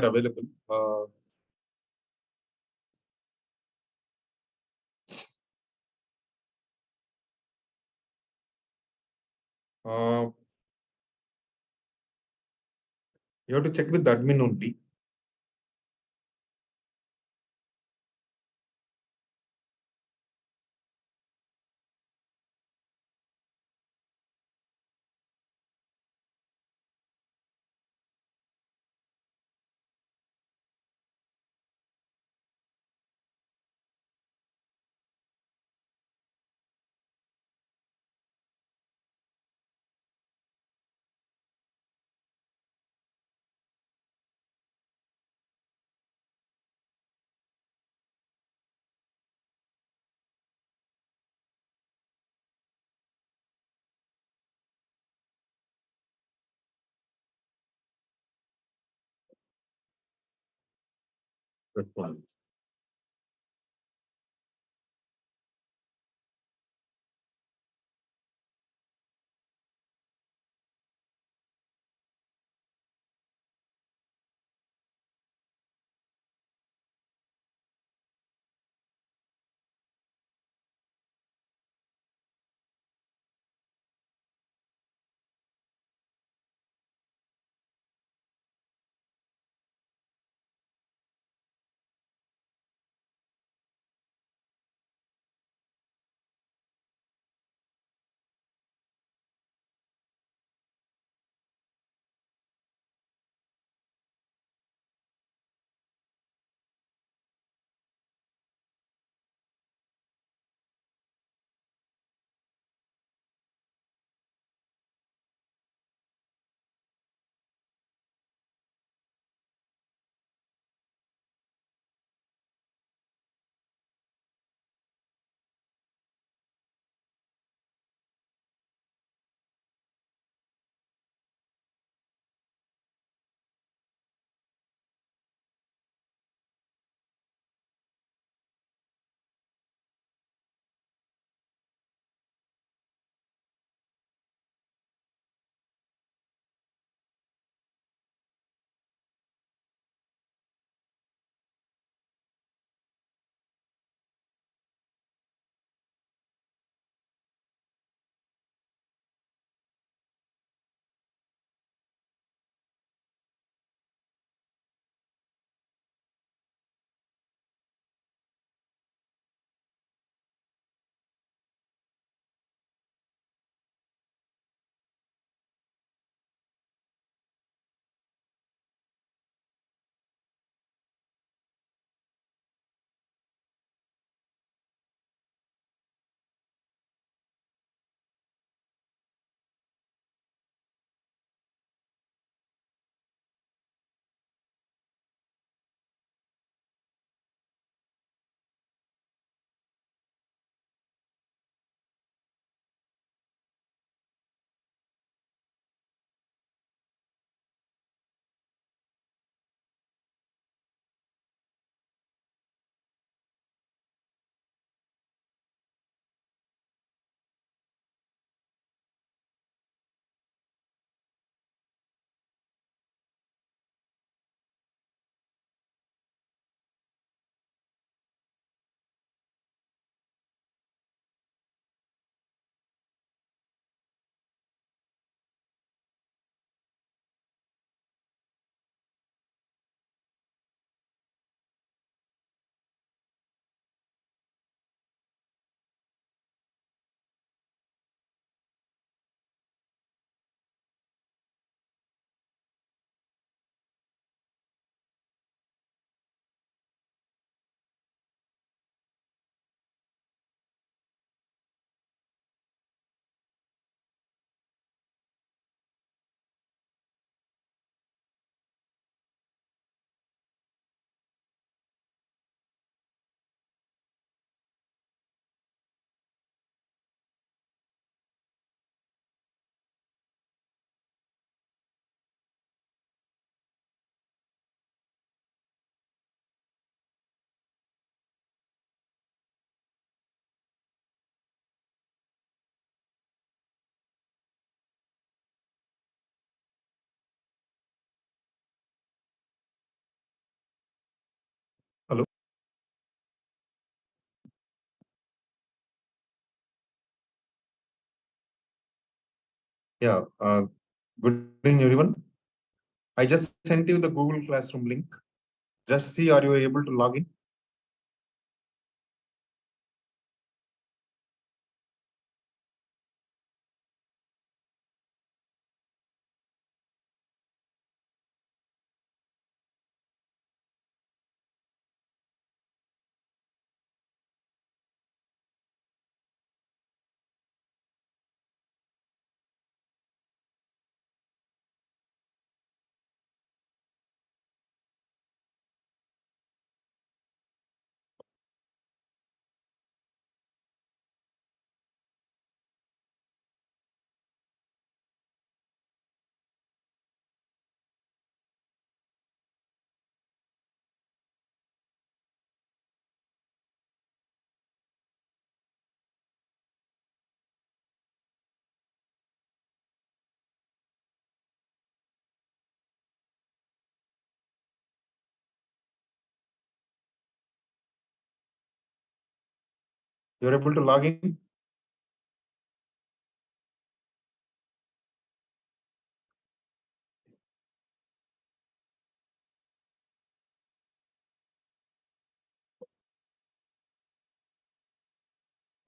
are available. You have to check with the admin only. Good point. Yeah, good evening, everyone. I just sent you the Google Classroom link. Just see, are you able to log in? You're able to log in?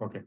Okay.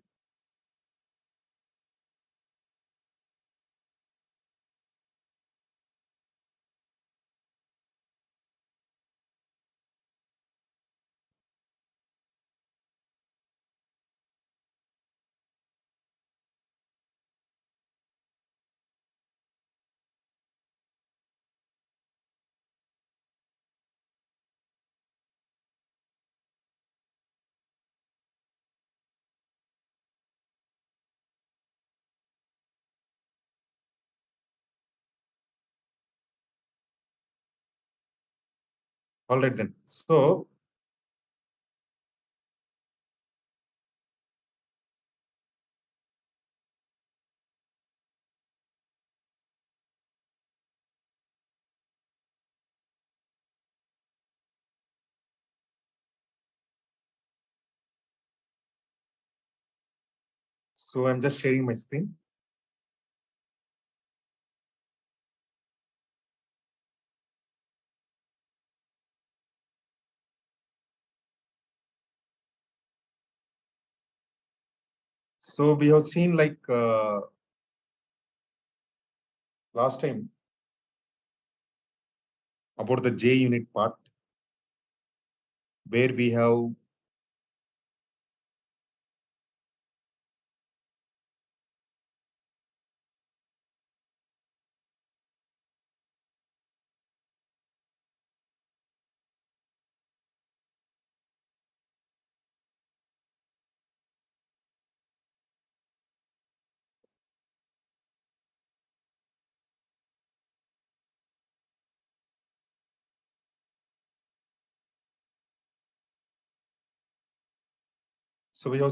All right then. So I'm just sharing my screen. So we have seen like last time about the J unit part, where we have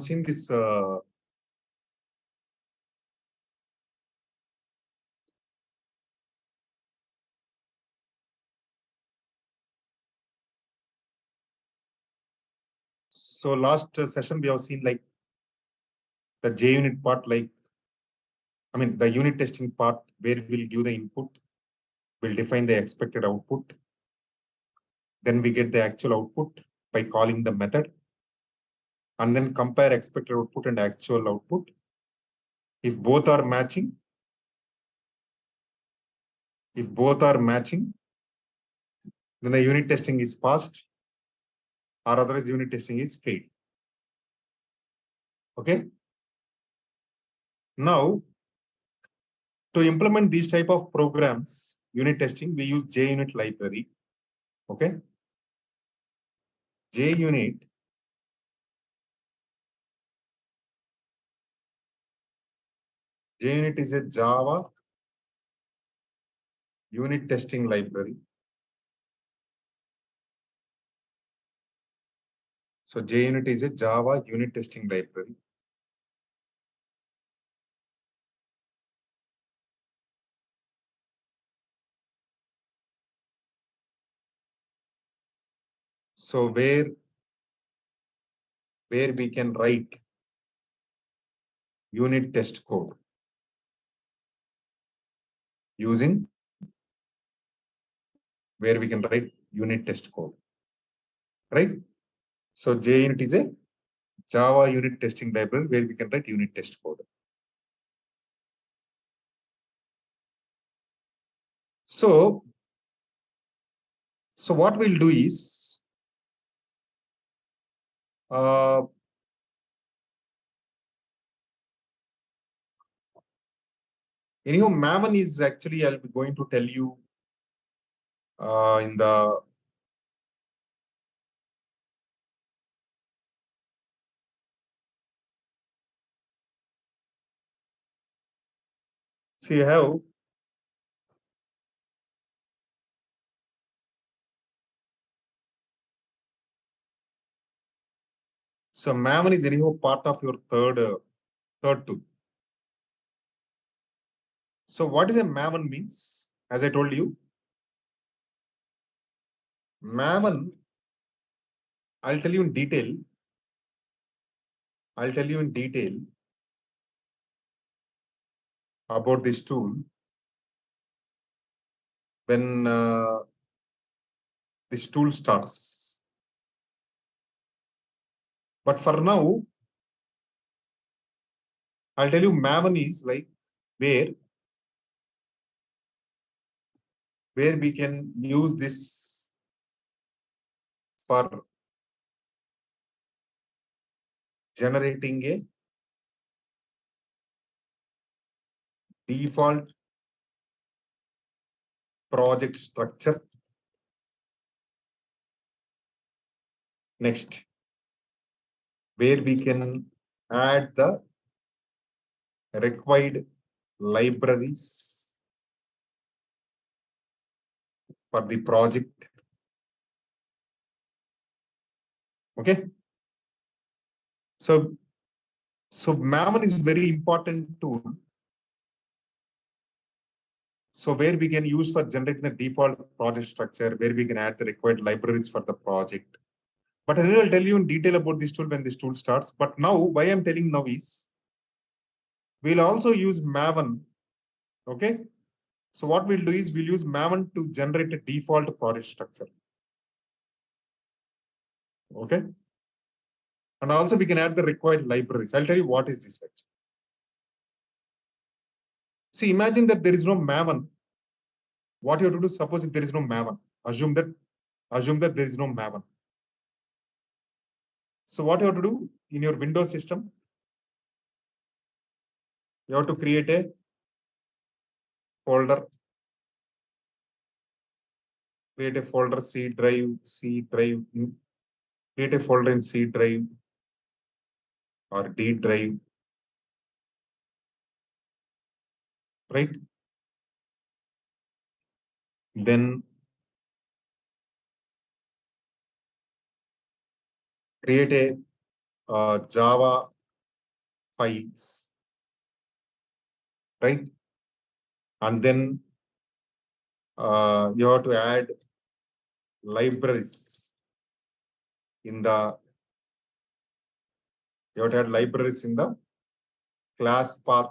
seen this so last session we have seen like the J unit part, like I mean the unit testing part where we'll give the input, we'll define the expected output. Then we get the actual output by calling the method, and then compare expected output and actual output. If both are matching, then the unit testing is passed, or otherwise unit testing is failed. Okay. Now, to implement these type of programs, unit testing, we use JUnit library. Okay. JUnit is a Java unit testing library. So JUnit is a Java unit testing library. So where we can write unit test code. using where we can write unit test code, right? So JUnit is a Java unit testing library where we can write unit test code. So what we'll do is, anyhow, Maven is actually, I'll be going to tell you in the so you have so Maven is anyhow part of your third tool. So what is a Maven means? As I told you, Maven, I'll tell you in detail. I'll tell you in detail about this tool when this tool starts. But for now, I'll tell you Maven is like where we can use this for generating a default project structure. Next, where we can add the required libraries for the project. Okay. So Maven is very important tool. So where we can use for generating the default project structure, where we can add the required libraries for the project. But I will tell you in detail about this tool when this tool starts. But now, why I'm telling now is, we'll also use Maven. Okay. So what we'll do is we'll use Maven to generate a default project structure. Okay. And also we can add the required libraries. I'll tell you what is this actually. See, imagine that there is no Maven. What you have to do, suppose if there is no Maven, assume that there is no Maven. So what you have to do in your Windows system, you have to create a folder, create a folder C drive, create a folder in C drive or D drive, right? Then create a Java files, right? And then you have to add libraries in the class path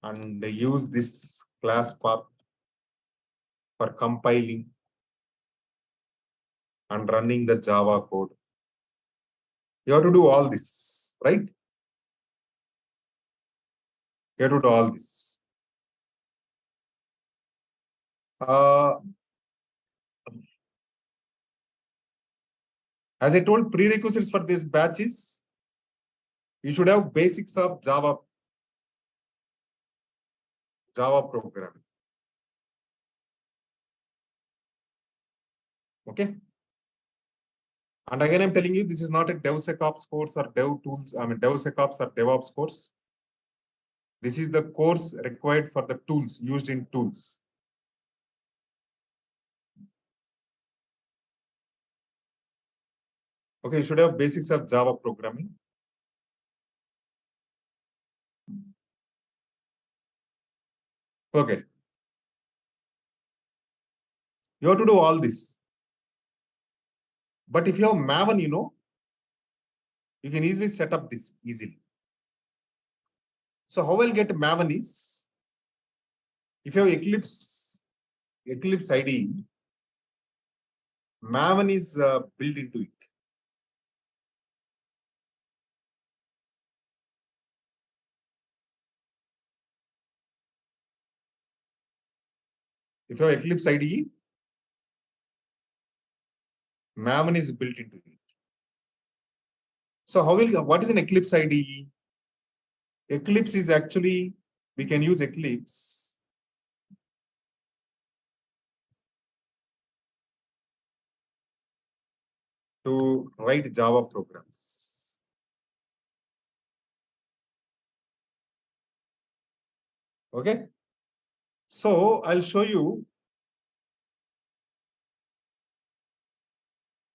and use this class path for compiling and running the Java code. You have to do all this, right? You have to do all this. As I told, prerequisites for this batch is you should have basics of Java programming. Okay. And again, I'm telling you, this is not a DevSecOps course or DevSecOps or DevOps course. This is the course required for the tools used in tools. Okay, you should have basics of Java programming. Okay. You have to do all this. But if you have Maven, you can easily set up this easily. So how I'll get Maven is, If you have Eclipse IDE, Maven is built into it. If you have Eclipse IDE, Maven is built into it. So what is an Eclipse IDE? Eclipse is actually, we can use Eclipse to write Java programs. Okay. So I'll show you.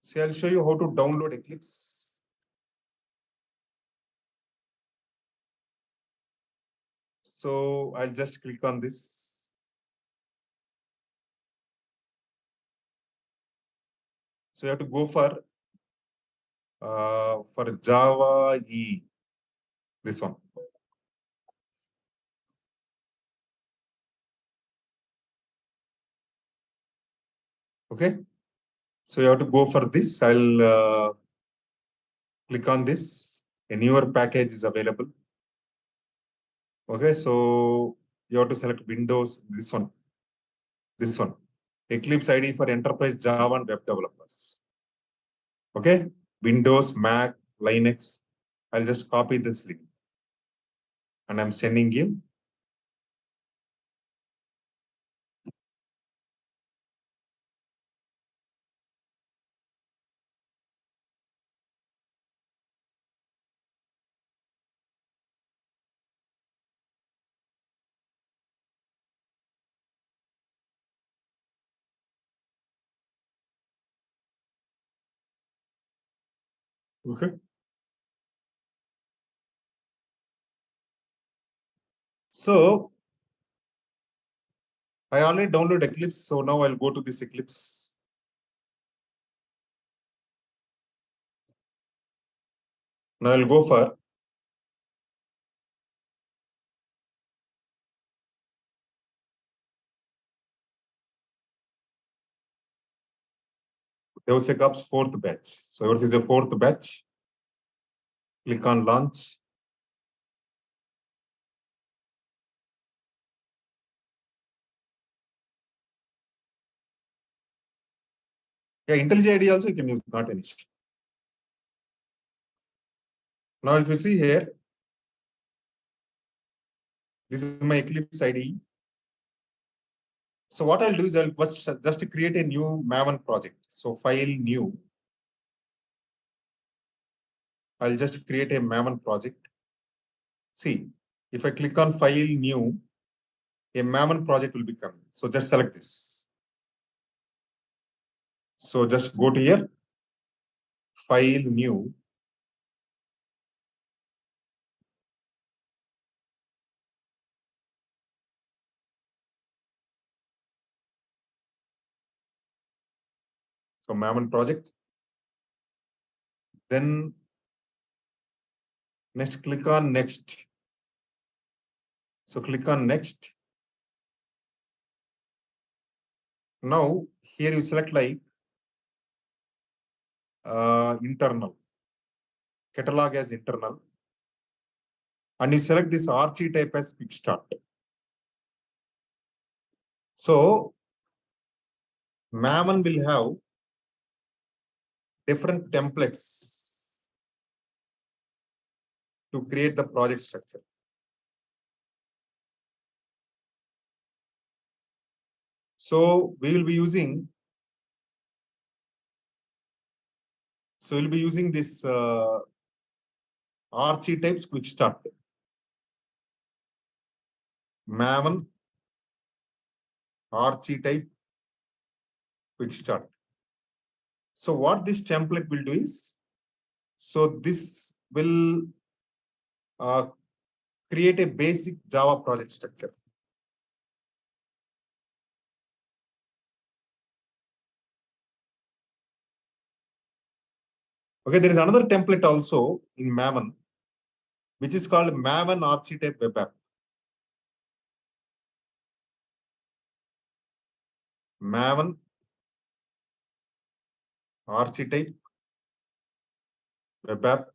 See, I'll show you how to download Eclipse. So I'll just click on this. So you have to go for Java E, this one. Okay. So you have to go for this. I'll click on this. A newer package is available. Okay. So you have to select Windows, this one. This one. Eclipse IDE for Enterprise Java and Web Developers. Okay. Windows, Mac, Linux. I'll just copy this link. And I'm sending you. Okay. So I already downloaded Eclipse. So now I'll go to this Eclipse. Now I'll go for DevSecOps fourth batch. So yours is a fourth batch. Click on launch. Yeah, IntelliJ IDE also you can use, not an issue. Now if you see here, this is my Eclipse IDE. So what I'll do is I'll first just create a new Maven project. So file new. I'll just create a Maven project. See, if I click on file new, a Maven project will be coming. So just select this. So just go to here, file new. So Maven project. Then next, click on next. So click on next. Now here you select like internal, catalog as internal, and you select this RC type as quick start. So Maven will have different templates to create the project structure. So we'll be using this RC types quick start. Maven RC type quick start. So what this template will do is, so this will create a basic Java project structure. Okay, there is another template also in Maven, which is called Maven RC type web app. Maven archetype web app.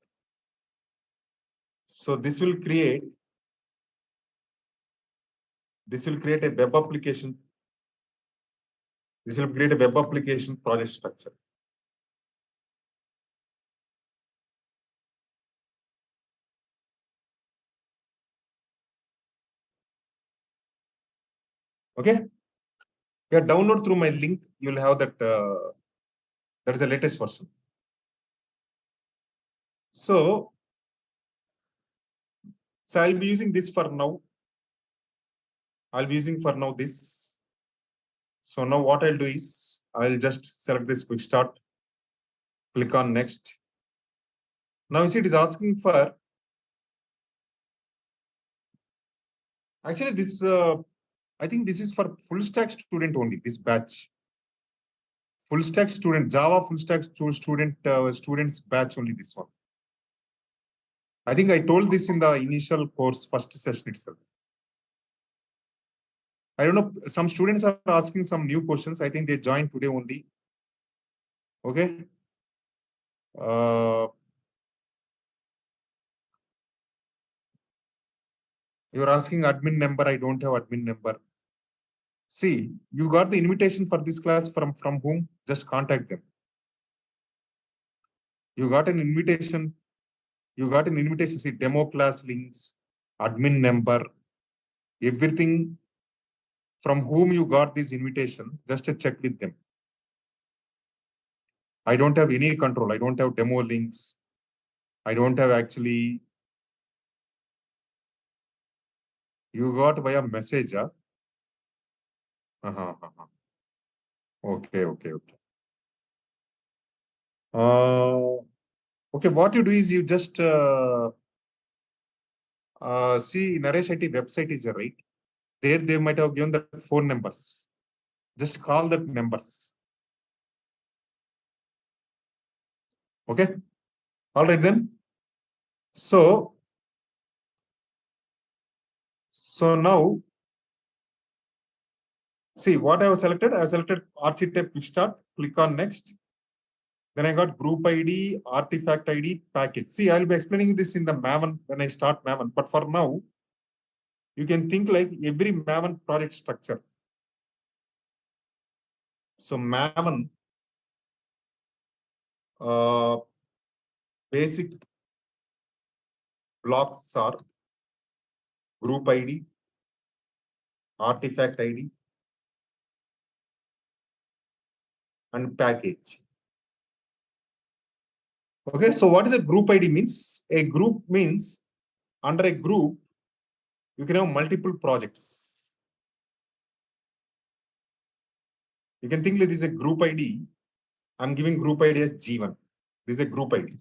So this will create a web application. This will create a web application project structure. Okay. Yeah, download through my link. You'll have that. That is the latest version. So I'll be using this for now. This. So now what I'll do is I'll just select this quick start, click on next. Now you see it is asking for, actually this, I think this is for full stack student only, this batch. Full stack student, Java full stack students batch only, this one. I think I told this in the initial course, first session itself. I don't know, some students are asking some new questions. I think they joined today only. Okay. You're asking admin number. I don't have admin number. See, you got the invitation for this class from whom? Just contact them. You got an invitation. See, demo class links, admin number, everything. From whom you got this invitation, just check with them. I don't have any control. I don't have demo links. I don't have actually. You got via message. Huh? Okay. Okay, what you do is you just see Naresh IT website is right. There they might have given the phone numbers. Just call that numbers. Okay. All right then. So now, see what I have selected. I have selected archetype quick start. Click on next. Then I got group ID, artifact ID, package. See, I'll be explaining this in the Maven when I start Maven. But for now, you can think like every Maven project structure. So Maven basic blocks are group ID, artifact ID, and package. Okay, so what is a group ID means? A group means under a group, you can have multiple projects. You can think like this is a group ID. I'm giving group ID as G1. This is a group ID.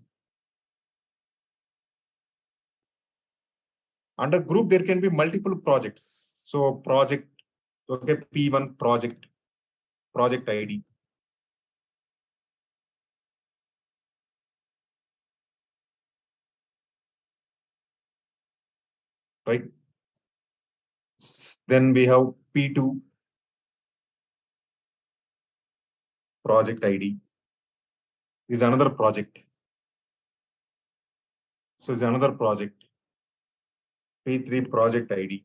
Under group, there can be multiple projects. So project, okay, P1 project ID. Right? Then we have P2 project ID. Is another project. So it's another project. P3 project ID.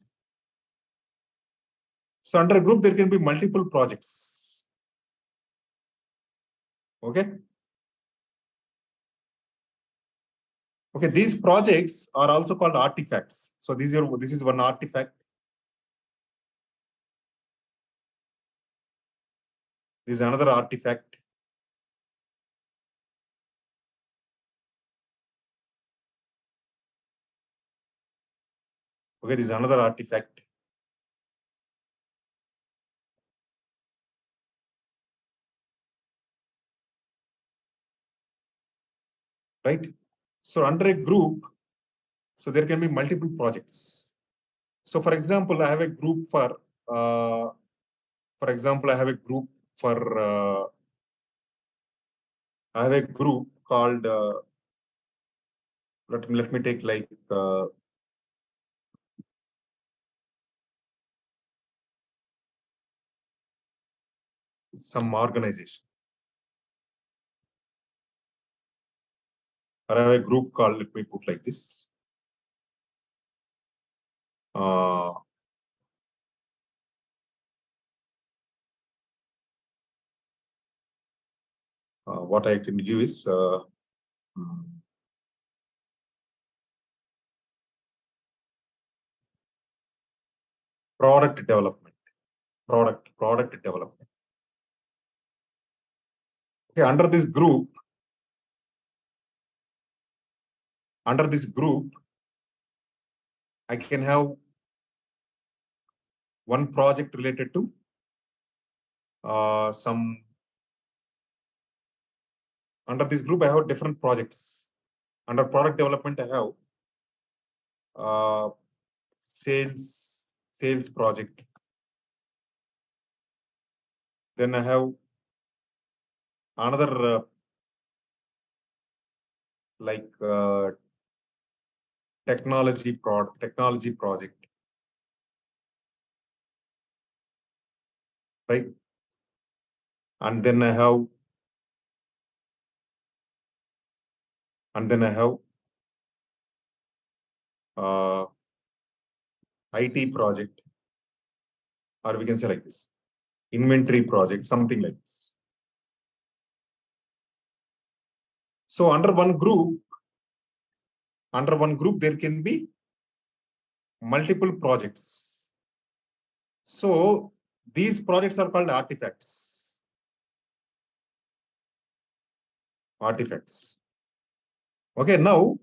So under a group, there can be multiple projects. Okay. Okay, these projects are also called artifacts. So this is one artifact. This is another artifact. Okay, this is another artifact. Right? So under a group, so there can be multiple projects. So for example, I have a group for example, I have a group for I have a group called let me take like some organization. I have a group called, let me put like this. What I can give is product development. Product development. Okay, under this group, I can have one project related to some. Under this group, I have different projects. Under product development, I have sales project. Then I have another technology project, right? And then I have IT project, or we can say like this, inventory project, something like this. So under one group, there can be multiple projects. So these projects are called artifacts. Okay, now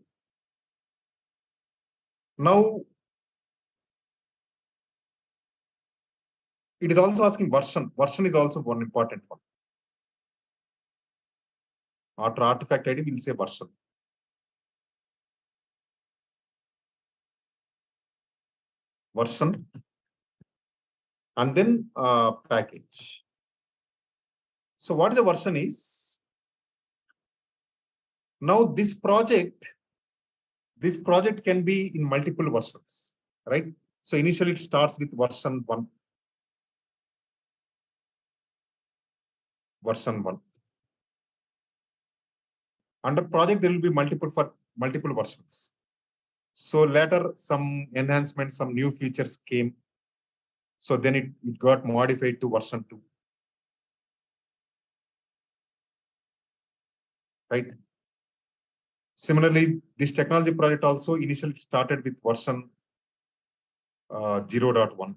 it is also asking version. Version is also one important one. After artifact ID, we'll say version. And then package. So what is the version is? Now this project can be in multiple versions, right? So initially it starts with version 1. Under project, there will be multiple versions. So later some enhancements, some new features came. So then it got modified to version 2. Right? Similarly, this technology project also initially started with version 0.1.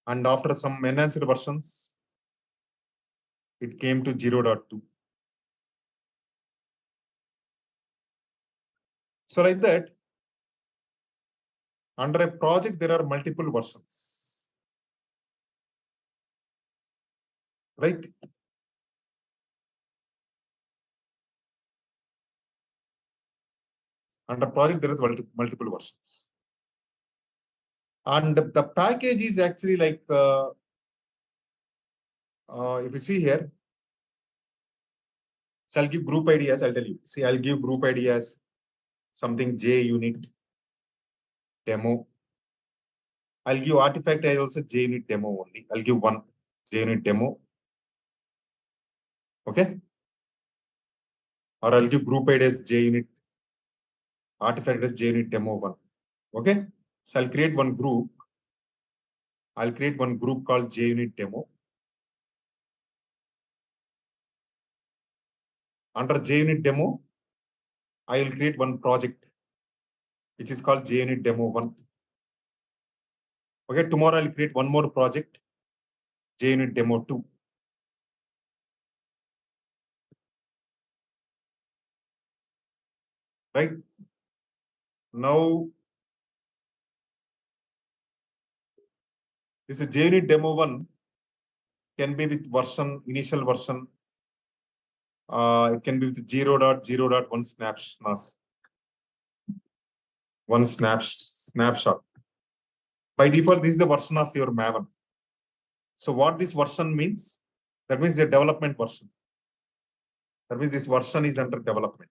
And after some enhanced versions, it came to 0.2. So like that, under a project, there are multiple versions. Right? Under project, there is multiple versions. And the package is actually like, if you see here, so I'll give group ID as, I'll tell you. See, I'll give group ID as something JUnit demo. I'll give artifact as also JUnit demo only. I'll give one JUnit demo. Okay. Or I'll give group ID as JUnit, artifact as JUnit demo 1. Okay. So I'll create one group. I'll create one group called JUnit demo. Under JUnit demo, I will create one project, which is called JUnit demo 1. Okay, tomorrow I'll create one more project, JUnit demo 2. Right? Now, this is JUnit demo 1 can be with version, initial version. It can be with 0.0.1 snapshot. By default, this is the version of your Maven. So what this version means, that means the development version. That means this version is under development.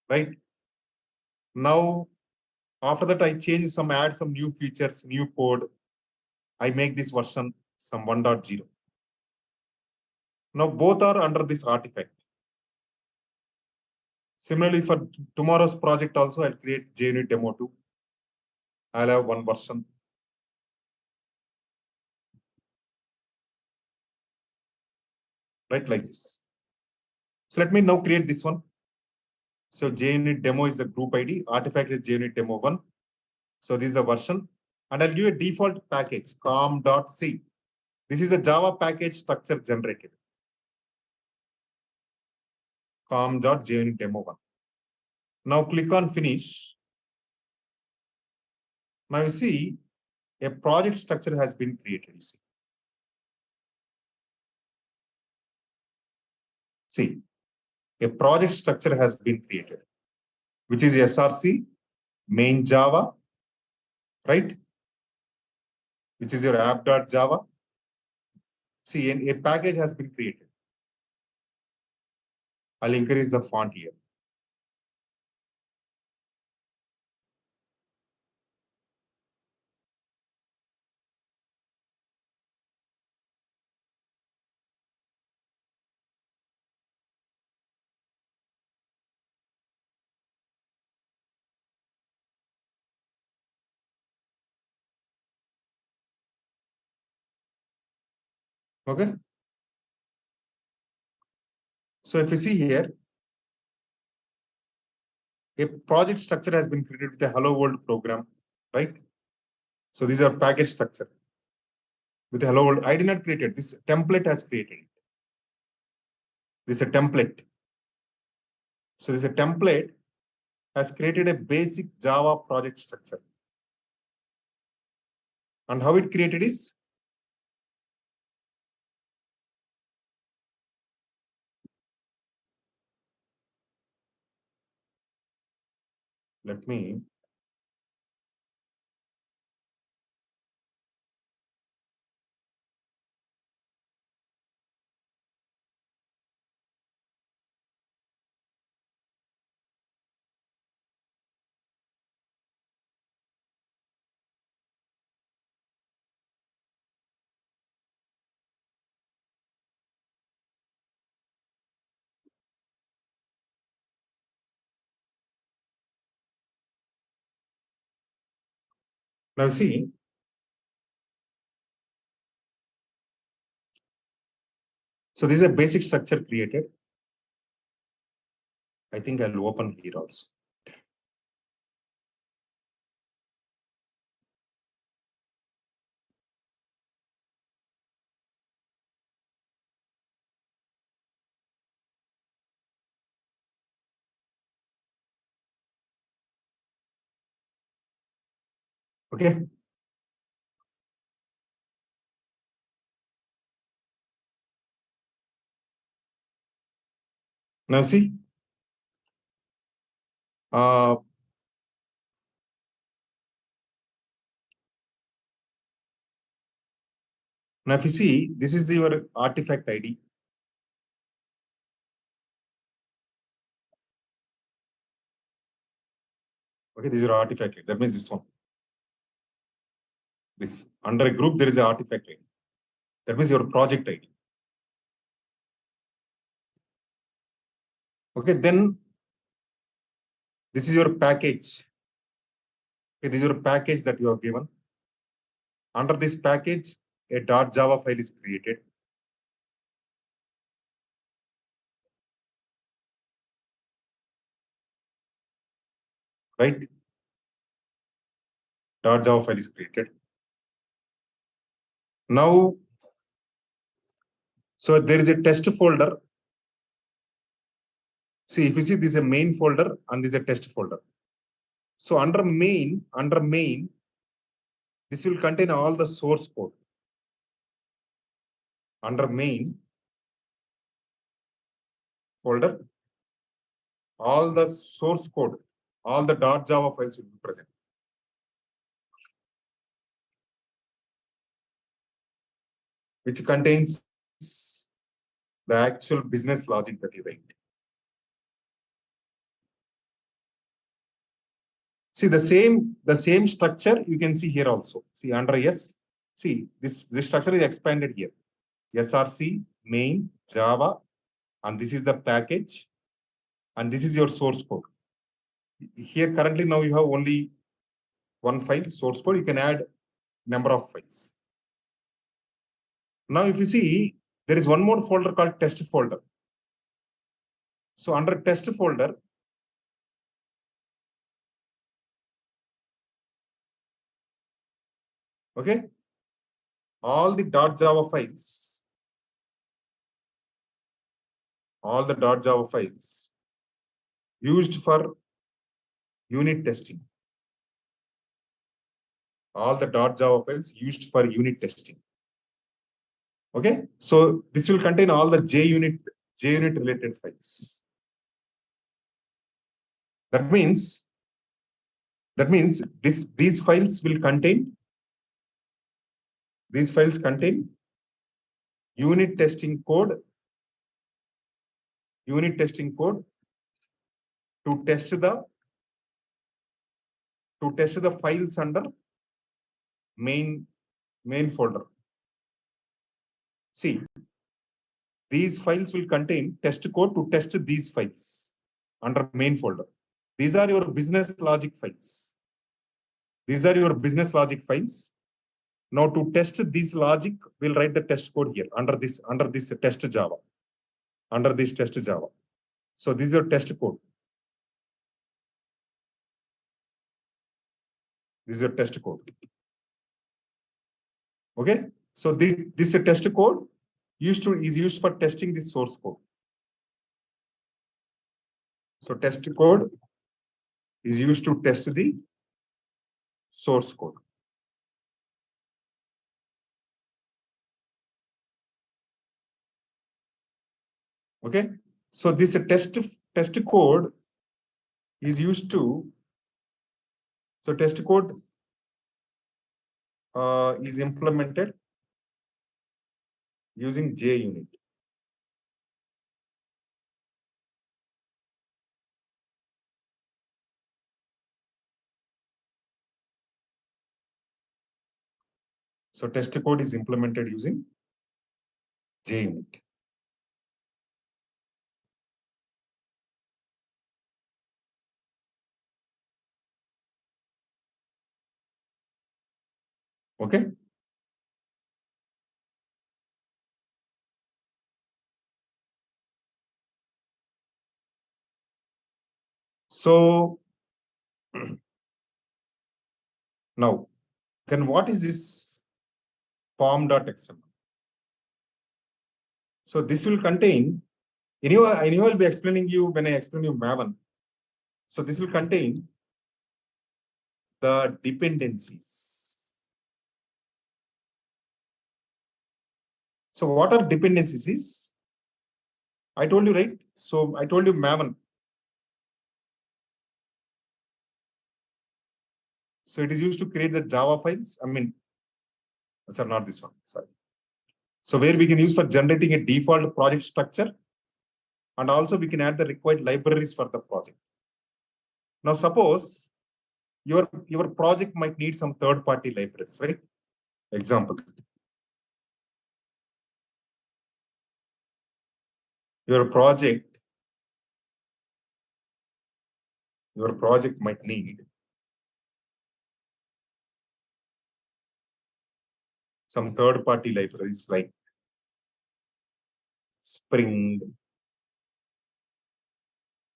right? Now, after that, I change some, add some new features, new code. I make this version some 1.0. Now, both are under this artifact. Similarly, for tomorrow's project also, I'll create JUnit demo 2. I'll have one version. Right, like this. So let me now create this one. So JUnit demo is the group ID, artifact is JUnit demo 1. So this is the version, and I'll give a default package, com.c. This is a Java package structure generated. com.JUnit demo 1. Now click on finish. Now you see a project structure has been created. You see, a project structure has been created, which is SRC, main Java, right? Which is your app.java. See, a package has been created. I'll increase the font here. Okay. So if you see here, a project structure has been created with a Hello World program, right? So these are package structure with a Hello World. I did not create it. This template has created it. This is a template. So this is a template has created a basic Java project structure. And how it created is, let me, now see, so this is a basic structure created. I think I'll open here also. Okay. Now see, now if you see, this is your artifact ID. Okay, this is your artifact ID. That means this one. This under a group, there is an artifact ID. That means your project ID. Okay, then this is your package. Okay, this is your package that you have given. Under this package, a .java file is created. Right? .java file is created. Now, so there is a test folder. See, if you see, this is a main folder and this is a test folder. So under main, this will contain all the source code. Under main folder, all the source code, all the .java files will be present. Which contains the actual business logic that you write. See the same structure you can see here also. See under S, see this structure is expanded here. SRC, main, Java, and this is the package, and this is your source code. Here currently now you have only one file, source code. You can add number of files. Now if you see, there is one more folder called test folder. So under test folder, okay, all the .java files, used for unit testing. All the .java files used for unit testing. Okay, so this will contain all the JUnit related files. That means these files contain unit testing code to test the files under main folder. See, these files will contain test code to test these files under main folder. These are your business logic files. Now to test this logic, we'll write the test code here under this test Java. So this is your test code. Okay. So this test code is used for testing the source code. So test code is used to test the source code. Okay. So this test code is used to. So test code is implemented using JUnit. So test code is implemented using JUnit. Okay. So now, then what is this pom.xml? So this will contain, I will be explaining you when I explain you Maven. So this will contain the dependencies. So what are dependencies? I told you, right? So I told you Maven. So it is used to create the Java files. I mean, sorry, not this one. Sorry. So where we can use for generating a default project structure, and also we can add the required libraries for the project. Now, suppose your project might need some third-party libraries, right? Example. Your project might need some third-party libraries like Spring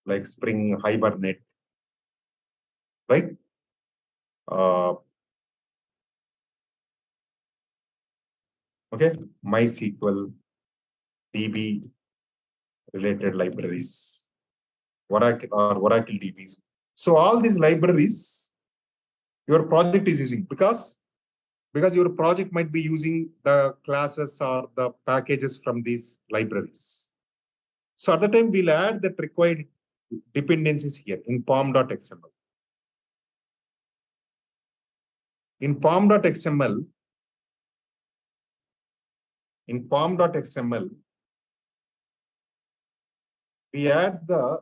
Hibernate, right? Okay, MySQL, DB related libraries, Oracle DBs. So all these libraries your project is using because your project might be using the classes or the packages from these libraries. So at the time we'll add that required dependencies here in pom.xml. In pom.xml, we add the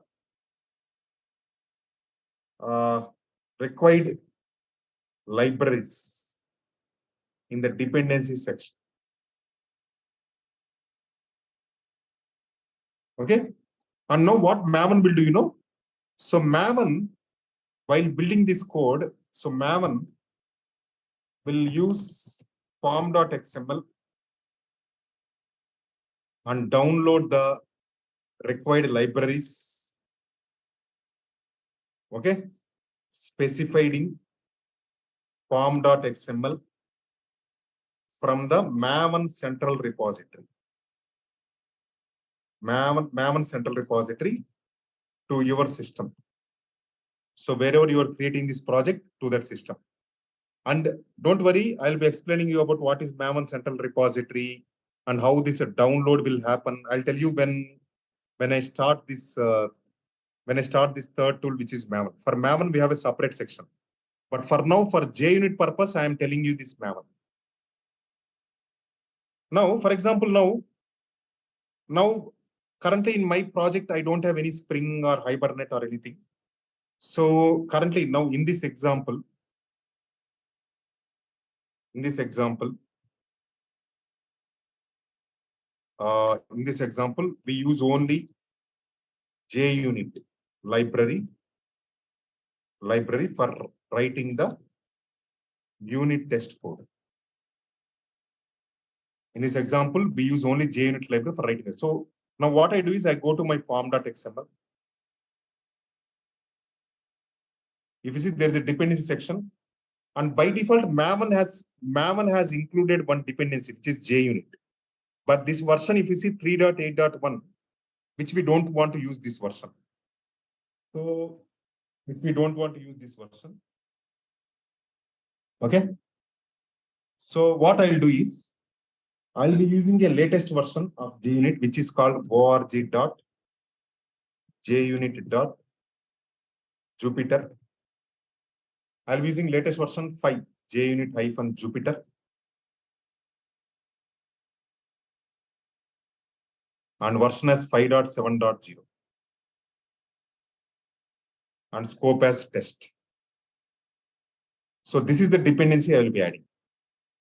required libraries in the dependency section. Okay. And now what Maven will do, you know? So Maven, while building this code, so Maven will use form.xml and download the required libraries. Okay. Specified in form.xml from the Maven central repository. Maven central repository to your system. So wherever you are creating this project, to that system. And don't worry, I'll be explaining you about what is Maven central repository and how this download will happen. I'll tell you when I start this third tool, which is Maven. For Maven, we have a separate section. But for now, for JUnit purpose, I am telling you this Maven. Now, for example, now currently in my project, I don't have any Spring or Hibernate or anything. So currently now in this example, we use only JUnit library for writing the unit test code. In this example, we use only JUnit library for writing it. So now what I do is I go to my form.xml. If you see, there's a dependency section. And by default, Maven has included one dependency, which is JUnit. But this version, if you see 3.8.1, which we don't want to use this version. So if we don't want to use this version. Okay. So what I'll do is I'll be using a latest version of JUnit, which is called org.junit.jupyter. I'll be using latest version 5, JUnit-Jupyter. And version as 5.7.0. And scope as test. So this is the dependency I will be adding.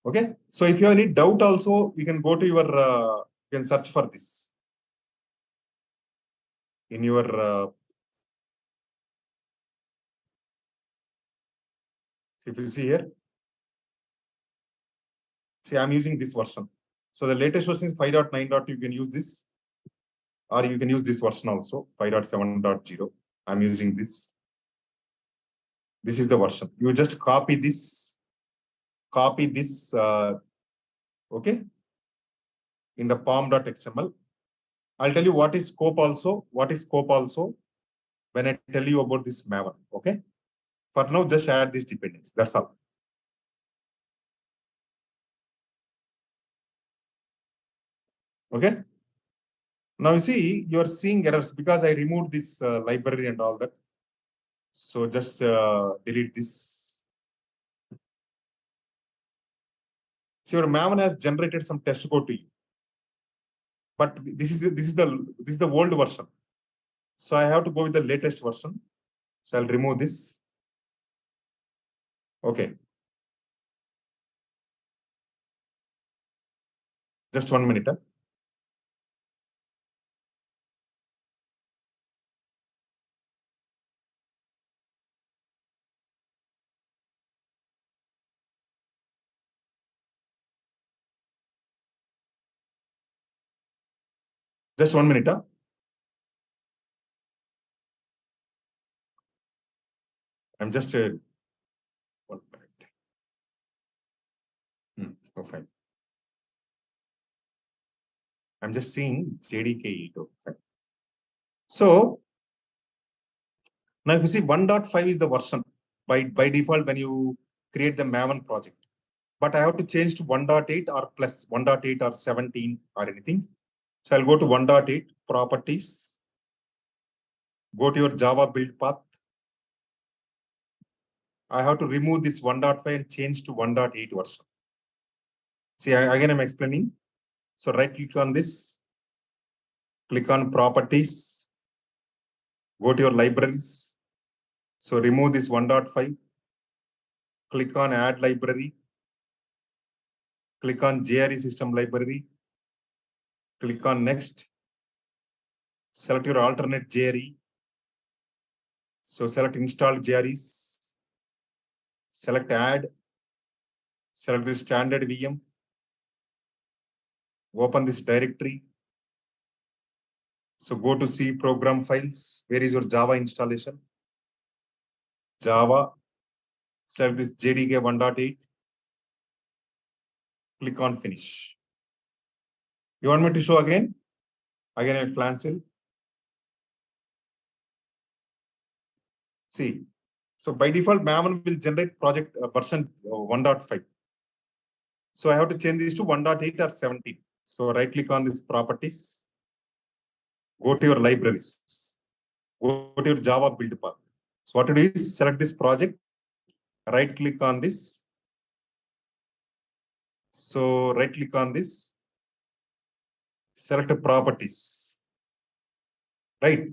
Okay. So if you have any doubt also, you can go to your, you can search for this in your, if you see here, see, I'm using this version. So the latest version is 5.9.2. You can use this, or you can use this version also, 5.7.0. I'm using this. This is the version. You just copy this, okay, in the pom.xml. I'll tell you what is scope also. When I tell you about this Maven, okay? For now, just add this dependency. That's all. Okay. Now you see, you're seeing errors because I removed this library and all that. So just delete this. So your Maven has generated some test code to you. But this is the old version. So I have to go with the latest version. So I'll remove this. Okay. Just 1 minute. Just 1 minute. I'm just 1 minute. Oh, fine. I'm just seeing JDK. Fine. So now if you see 1.5 is the version by default when you create the Maven project. But I have to change to 1.8 or plus 1.8 or 17 or anything. So I'll go to 1.8 properties. Go to your Java build path. I have to remove this 1.5 and change to 1.8 version. See, again, I'm explaining. So right click on this, click on properties, go to your libraries. So remove this 1.5 click on add library, click on JRE system library, click on next, select your alternate JRE. So select install JREs, select add, select the standard VM, open this directory. So go to C program files. Where is your Java installation? Java, select this JDK 1.8, click on finish. You want me to show again? Again, at Flancil. See, so by default, Maven will generate project version 1.5. So I have to change this to 1.8 or 17. So right click on this properties, go to your libraries, go to your Java build path. So what to do is select this project, right click on this. So right click on this, select properties, right?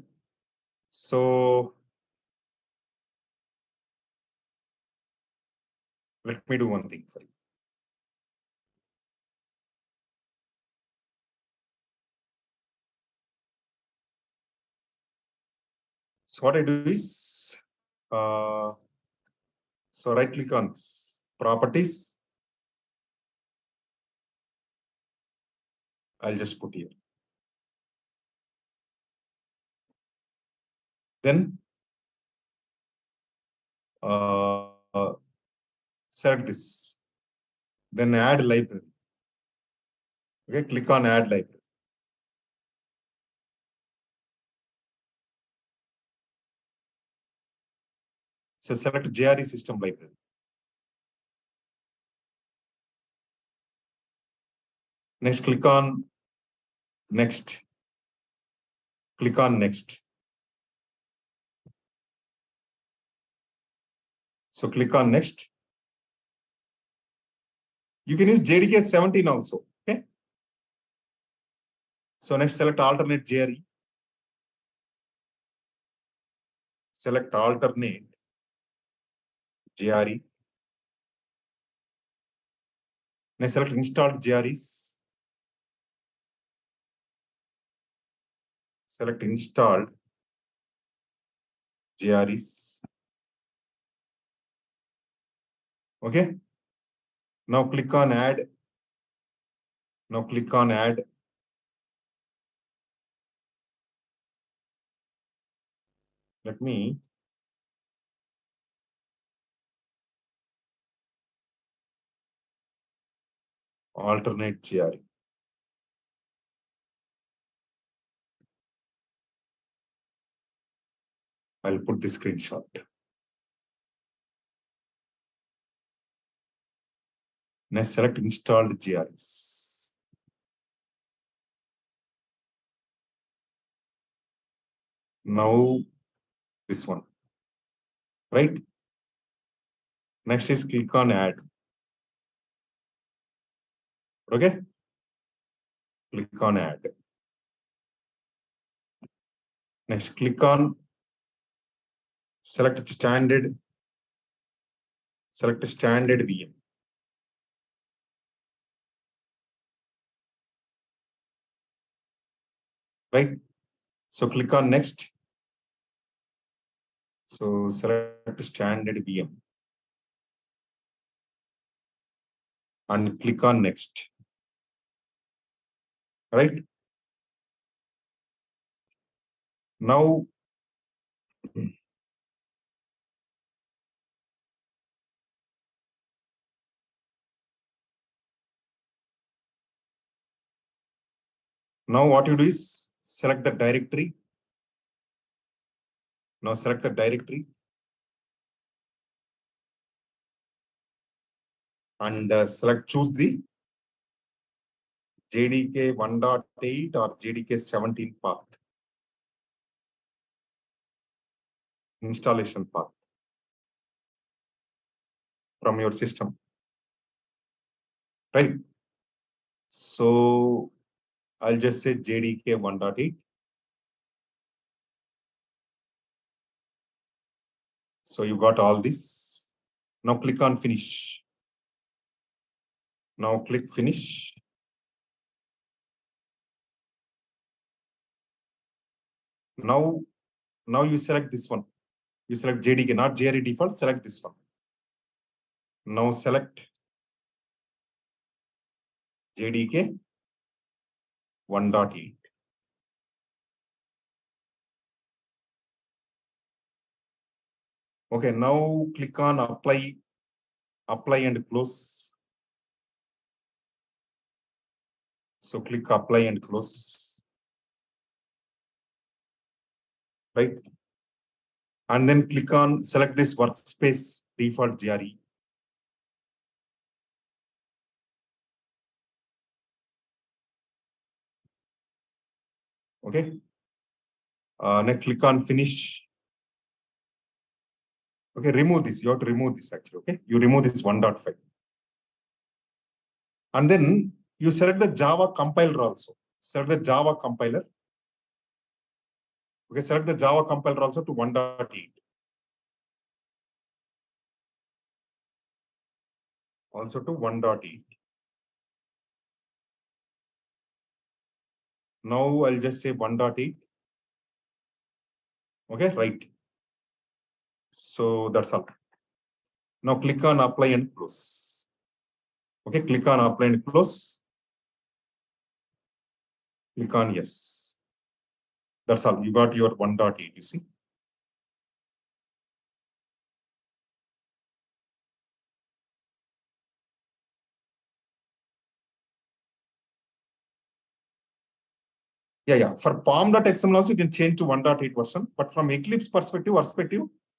So let me do one thing for you. So what I do is, so right click on this, properties. I'll just put here. Then select this. Then add library. Okay, click on add library. So select JRE system library. Next, click on next. Click on next. So click on next. You can use JDK 17 also. Okay. So next, select alternate JRE. Select alternate JRE. Next, select installed JREs. Select installed JREs. Okay. Now click on add. Now click on add. Let me alternate JRE. I'll put the screenshot. Next, select installed JREs. Now this one, right? Next is click on add. Okay. Click on add. Next, click on select standard. Select standard VM. Right. So click on next. So select standard VM and click on next. Right. Now, what you do is select the directory. Now select the directory and choose the JDK 1.8 or JDK 17 path. Installation path from your system. Right. So I'll just say JDK 1.8. So you got all this. Now click on finish. Now click finish. Now you select this one. You select JDK, not JRE default, select this one. Now select JDK 1.8. Okay, now click on apply and close. So click apply and close. Right? And then click on select this workspace default JRE. Okay. Next click on finish. Okay, remove this. You have to remove this actually. Okay, you remove this 1.5. And then you select the Java compiler also. Select the Java compiler. Okay, select the Java compiler also to 1.8. Also to 1.8. Now I'll just say 1.8. Okay, right. So that's all. Now click on apply and close. Okay, click on apply and close. Click on yes. That's all. You got your 1.8, you see. Yeah. For pom.xml also you can change to 1.8 version. But from Eclipse perspective,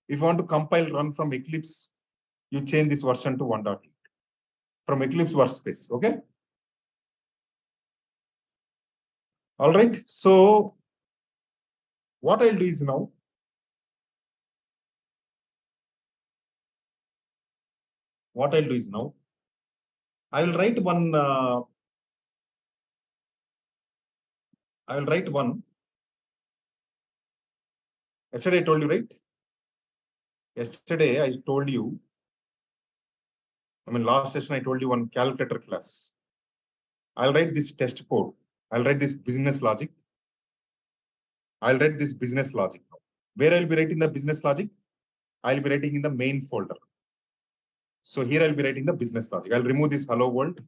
if you want to compile run from Eclipse, you change this version to 1.8 from Eclipse workspace. Okay. All right. So what I'll do is now, I will write one. Yesterday I told you, right? Yesterday I told you. Last session I told you one calculator class. I'll write this test code. I'll write this business logic. Where I'll be writing the business logic? I'll be writing in the main folder. So here I'll be writing the business logic. I'll remove this hello world.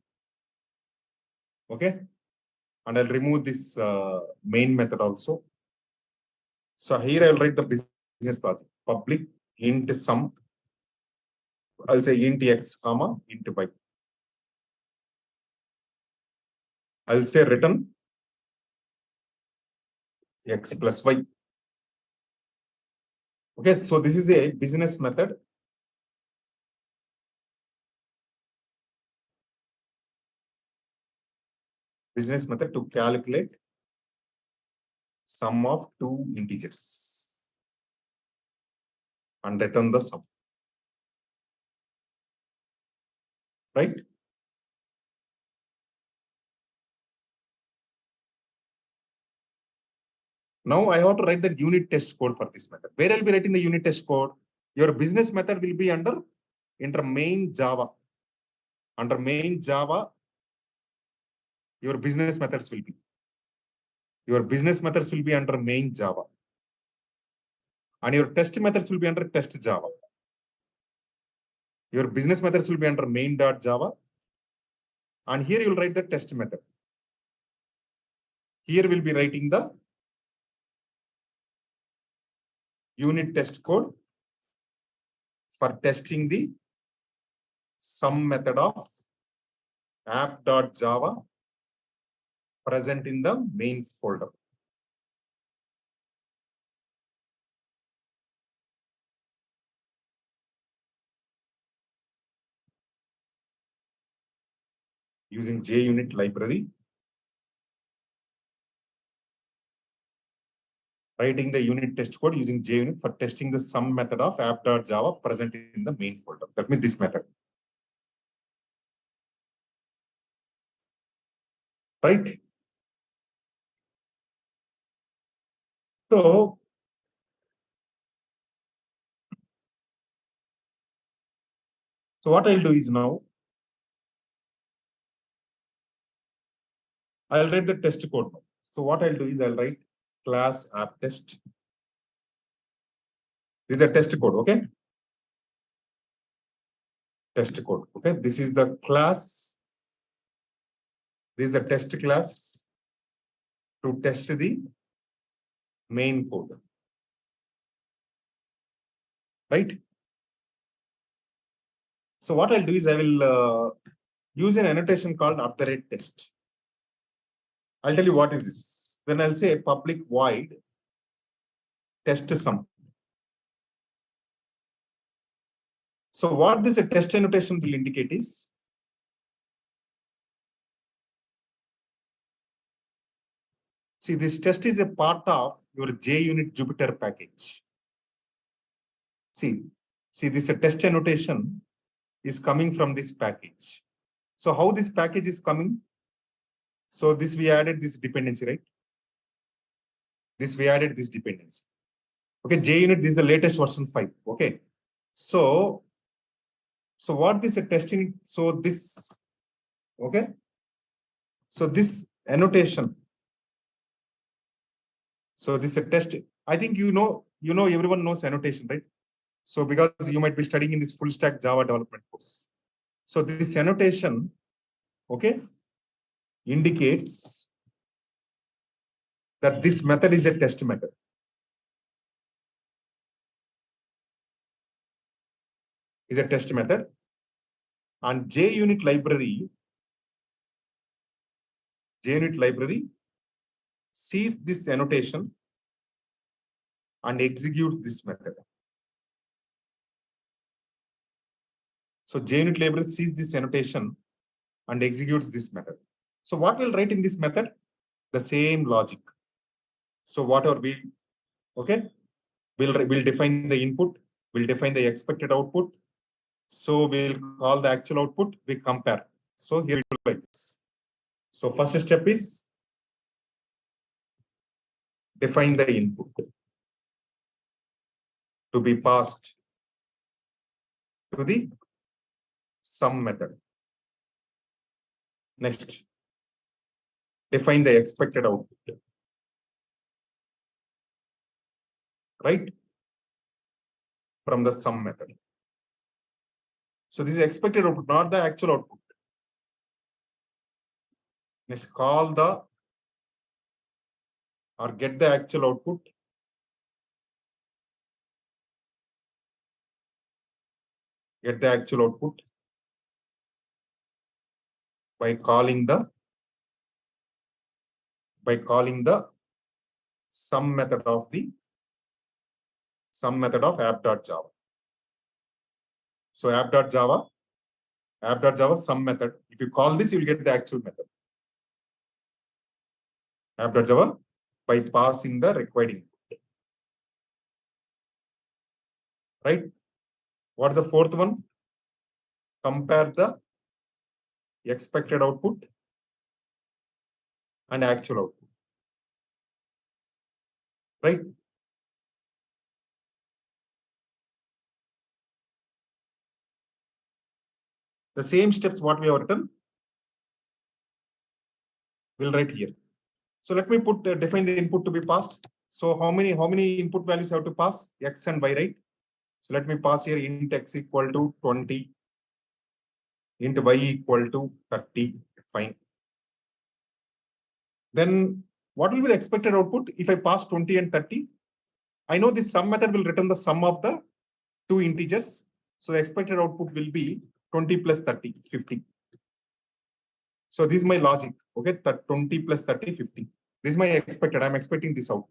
Okay. And I'll remove this main method also. So here I'll write the business logic. Public int sum. I'll say int x comma int y. I'll say return x plus y. Okay, so this is a business method. Business method to calculate sum of two integers and return the sum. Right? Now I have to write the unit test code for this method. Where I'll be writing the unit test code? Your business method will be under main Java. Under main Java, your business methods will be. Your business methods will be under main Java. And your test methods will be under test Java. Your business methods will be under main.java. And here you'll write the test method. Here we'll be writing the unit test code for testing the sum method of app.java present in the main folder. Using JUnit library. Writing the unit test code using JUnit for testing the sum method of app.java present in the main folder. That means this method. Right? So So what I'll do is now, I'll write the test code now. So what I'll do is I'll write class app test. This is a test code, okay? Test code, okay? This is the class. This is the test class to test the main code, right? So what I'll do is I will use an annotation called @test. I'll tell you what is this. Then I'll say public void test sum. So what this test annotation will indicate is, see, this test is a part of your JUnit Jupyter package. See, this test annotation is coming from this package. So how this package is coming? So this we added this dependency, right? This we added this dependency. Okay, JUnit, this is the latest version 5. Okay. So what this testing? So this, okay. So this annotation. So this is a test. I think everyone knows annotation, right? So because you might be studying in this full stack Java development course. So this annotation, okay, indicates that this method is a test method. Is a test method. And JUnit library sees this annotation and executes this method. So JUnit library sees this annotation and executes this method. So what we'll write in this method? The same logic. So whatever okay, we'll define the input, we'll define the expected output. So we'll call the actual output, we compare. So here it will like this. So first step is define the input to be passed to the sum method. Next, define the expected output. Right? From the sum method. So this is expected output, not the actual output. Next, call the or get the actual output. Get the actual output by calling the sum method of app.java. So app.java sum method. If you call this, you will get the actual method. App.java by passing the required input. Right? What's the fourth one? Compare the expected output and actual output. Right? The same steps what we have written, we'll write here. So let me define the input to be passed. So how many input values have to pass? X and Y, right? So let me pass here int x equal to 20, int y equal to 30. Fine. Then what will be the expected output if I pass 20 and 30? I know this sum method will return the sum of the two integers. So the expected output will be 20 plus 30, 50. So this is my logic. Okay, 20 plus 30, 50. This is my expected. I'm expecting this out.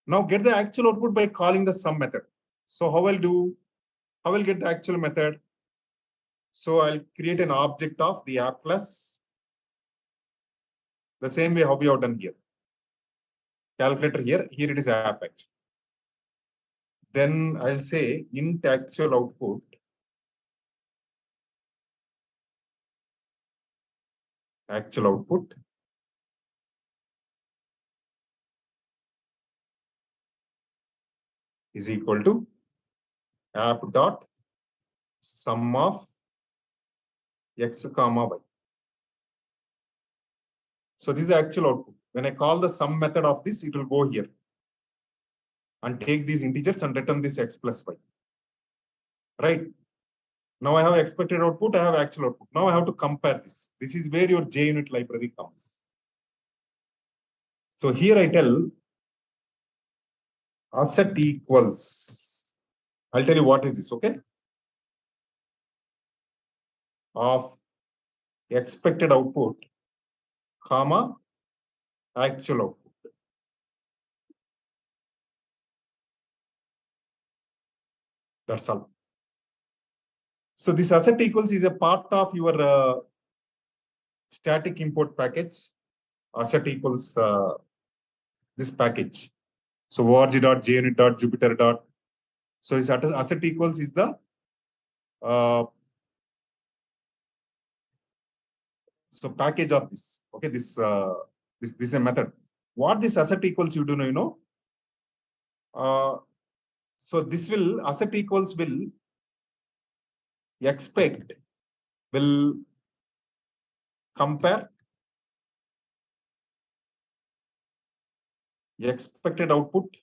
Now get the actual output by calling the sum method. So how I'll get the actual method? So I'll create an object of the app class. The same way how we have done here. Calculator here it is app actually. Then I'll say int actual output is equal to app dot sum of x comma y. So this is the actual output. When I call the sum method of this, it will go here and take these integers and return this x plus y. Right? Now I have expected output, I have actual output. Now I have to compare this. This is where your JUnit library comes. So here I tell asset equals. I'll tell you what is this, okay? Of expected output, comma, actual output. That's all. So this asset equals is a part of your static import package. Asset equals this package. So org.junit.jupyter. So this asset equals is the so package of this. Okay, this is a method. What this asset equals you do know, you know. So this will asset equals will expect will compare expected output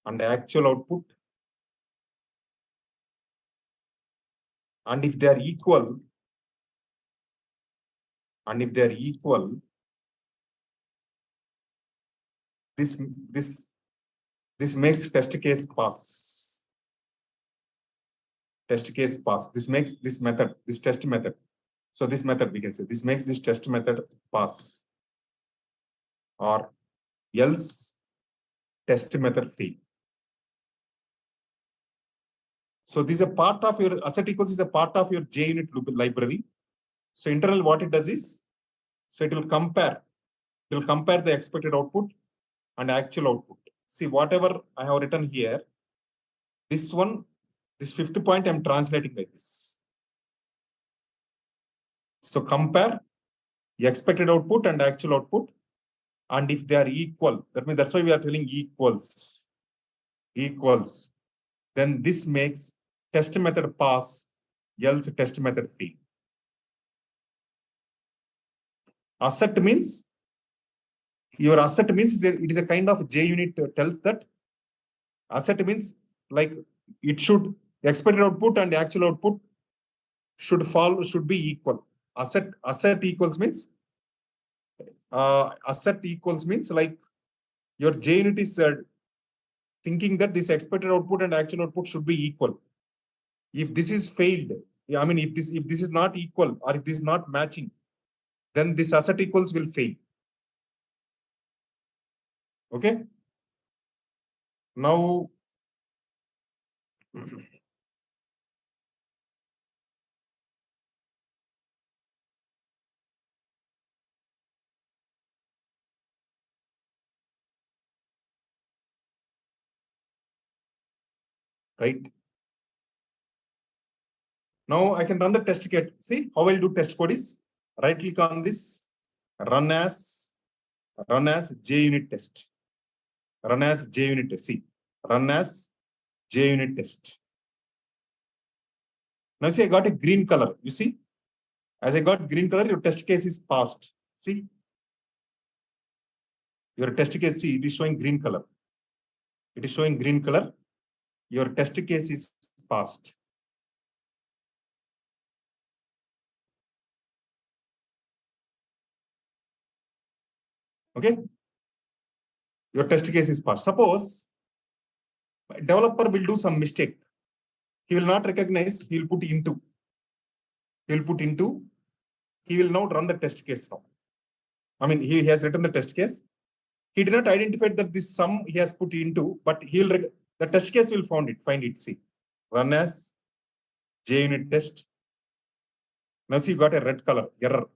and actual output, and if they are equal, this makes test case pass. Test case pass. This makes this method, this test method. So this method we can say this makes this test method pass, or else test method fail. So this is a part of your asset equals is a part of your JUnit library. So internal what it does is, so it will compare the expected output and actual output. See, whatever I have written here, this one, this fifth point I'm translating like this. So compare the expected output and actual output, and if they are equal, that means that's why we are telling equals, then this makes test method pass, else test method fail. Asset means your asset means it is a kind of JUnit tells that asset means like it should expected output and actual output should be equal. Asset equals means like your JUnit is thinking that this expected output and actual output should be equal. If this is failed, I mean if this is not equal or if this is not matching, then this asset equals will fail. Okay. Now right. Now I can run the test case. See how I'll do test code is right click on this, run as JUnit test. Run as JUnit test. See, run as JUnit test. Now see, I got a green color. You see, as I got green color, your test case is passed. See, your test case, see, it is showing green color. It is showing green color. Your test case is passed. Okay. Your test case is passed. Suppose developer will do some mistake. He will not recognize, he will put into. He will now run the test case now. I mean, he has written the test case. He did not identify that this sum he has put into, but the test case will find it. See, run as JUnit test. Now see, you got a red color error.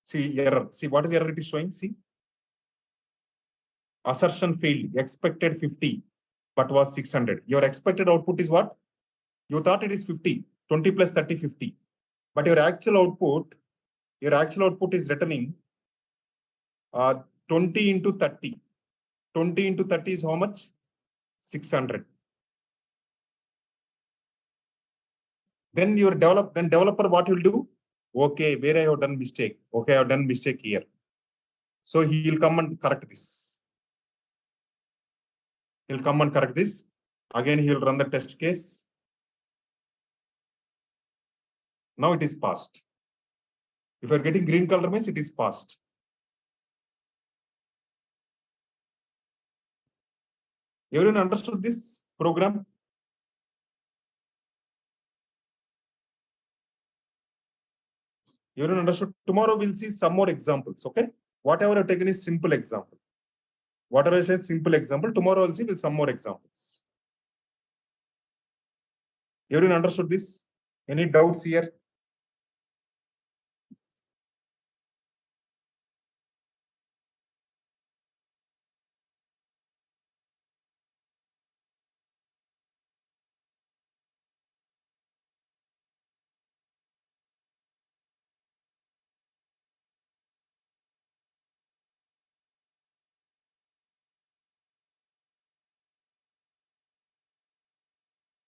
See error. See what is error it is showing. See, assertion failed. Expected 50, but was 600. Your expected output is what? You thought it is 50. 20 plus 30, 50. But your actual output is returning 20 into 30. 20 into 30 is how much? 600. Then developer, what will do? Okay, where I have done mistake. Okay, I have done mistake here. So he will come and correct this. He'll come and correct this. Again, he will run the test case. Now it is passed. If you are getting green color means it is passed. Everyone understood this program? Everyone understood? Tomorrow we'll see some more examples, okay? Whatever I've taken is simple example. Whatever is a simple example, tomorrow we'll see with some more examples. Everyone understood this? Any doubts here?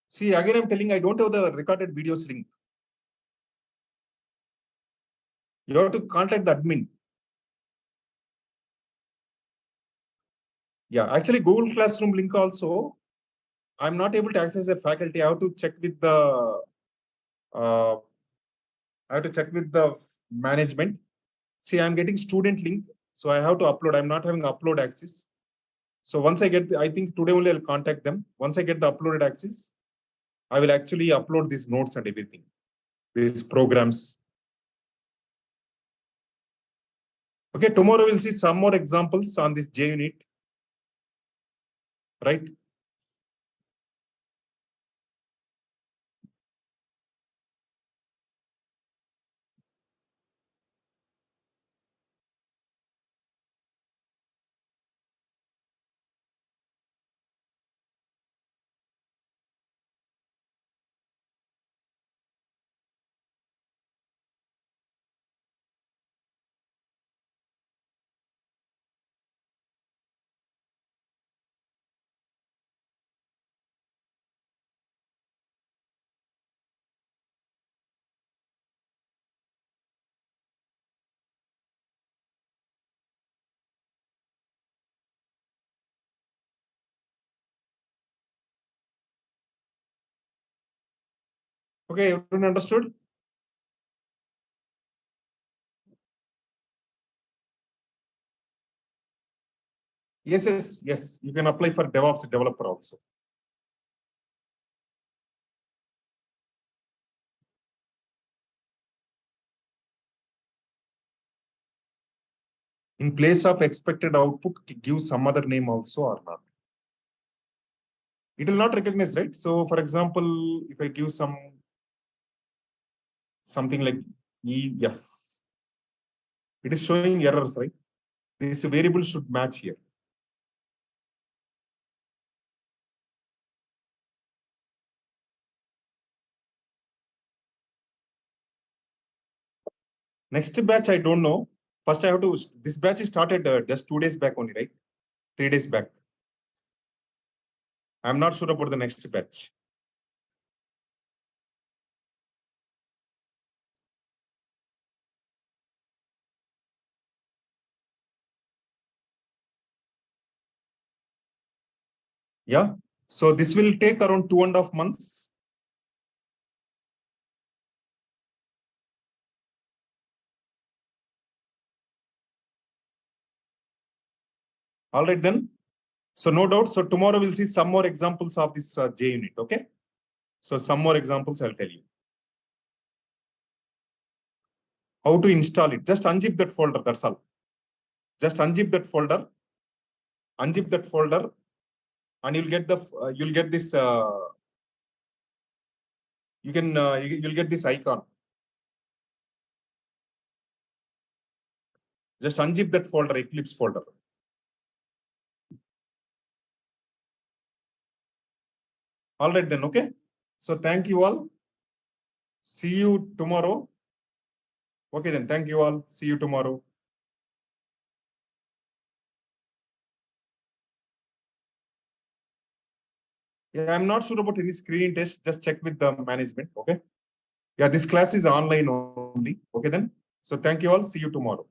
See, again, I'm telling I don't have the recorded videos link. You have to contact the admin. Yeah, actually, Google Classroom link also, I'm not able to access a faculty. I have to check with the management. See, I'm getting student link, so I have to upload. I'm not having upload access. So once I get, I think today only I'll contact them. Once I get the uploaded access, I will actually upload these notes and everything, these programs. Okay, tomorrow we'll see some more examples on this JUnit, right? Okay, everyone understood? Yes, yes, yes. You can apply for DevOps developer also. In place of expected output, give some other name also or not. It will not recognize, right? So for example, if I give something like EF, it is showing errors, right? This variable should match here. Next batch, I don't know. First, I have to, this batch is started just 2 days back only, right? 3 days back. I'm not sure about the next batch. Yeah. So this will take around 2.5 months. All right, then. So no doubt. So tomorrow we'll see some more examples of this JUnit. Okay. So some more examples I'll tell you. How to install it. Just unzip that folder. That's all. Just unzip that folder. Unzip that folder, and you'll get the you'll get this. You'll get this icon. Just unzip that folder, Eclipse folder. All right then. Okay. So thank you all. See you tomorrow. Okay then. Thank you all. See you tomorrow. Yeah, I'm not sure about any screening test. Just check with the management. Okay. Yeah, this class is online only. Okay, then. So thank you all. See you tomorrow.